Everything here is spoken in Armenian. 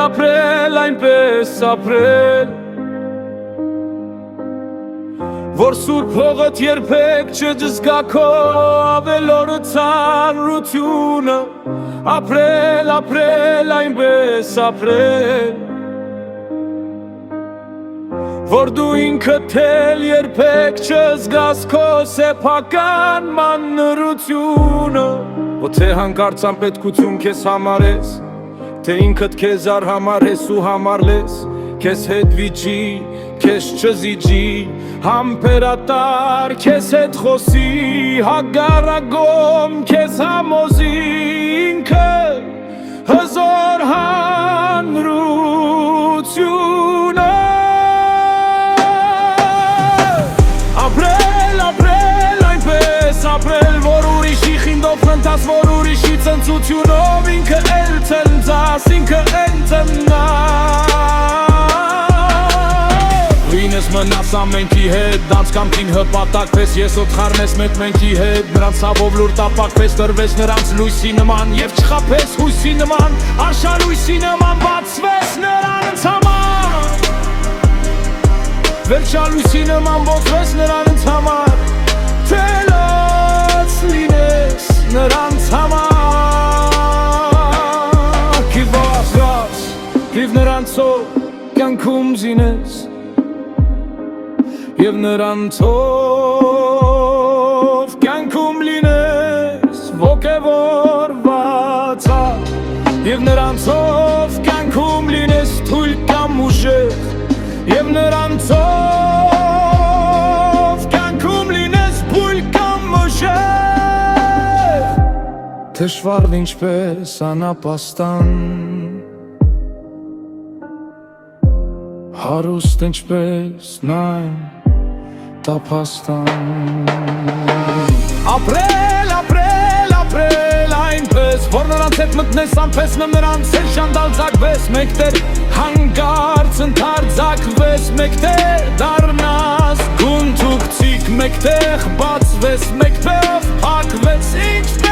ապրել, այնպես ապրել Որ սուրբ հողդ երբեք չջզգա քո ավելորը ծանրությունը Ապրել, այնպես ապրել Որ դու ինքդ էլ երբեք չզգաս քո սեփական մանրությունը Թե հանկարծ անպետքություն քեզ համարես Թե ինքդ քեզ արհամարես ու համարլես Քեզ հետ վիճի, քեզ չզիջի Համբերատար քեզ հետ խոսի Հագարագոմ քեզ համոզի ինքը Հզոր հանրությունը Ապրել, այնպես ապրել Որ ուրիշի խինդով խնդաս, որ ուրիշի ծնծությունով Ինքը էլ ծնծաս, ինքը էլ ծննաս Ինես մնաս ամենքի հետ, դանց կամքին հպատակ պես Ես ոթխարնես մետ մենքի հետ, նրանց սավով լուր տապակ պես Տրվես նրանց լույսի նման և չխապես հույսի նման Արշալույսի նման բացվես նրանց համար Վերջալույսի նման ոտվես նրանց համար Թելած լինես նրանց համար Կիվաս, կիվ նրանցով կյանքում զինես Եվ նրանցով կյանքում լինես ոգևորվածած Եվ նրանցով կյանքում լինես թույլ կամ ուժեղ Եվ նրանցով կյանքում լինես բույլ կամ ուժեղ Դժվարն ինչպես անապաստան Հարուստ ինչպես նայն տապաստան Ապրել, այնպես Որ նրանց հետ մտնես անպես նրանց հետ շանդալձակվես Մեկտեր հանգարց ընդարձակվես Մեկտեր դարնաս գունթուկցիկ Մեկտեղ բացվես, մեկտեղ փակվես Ինչպես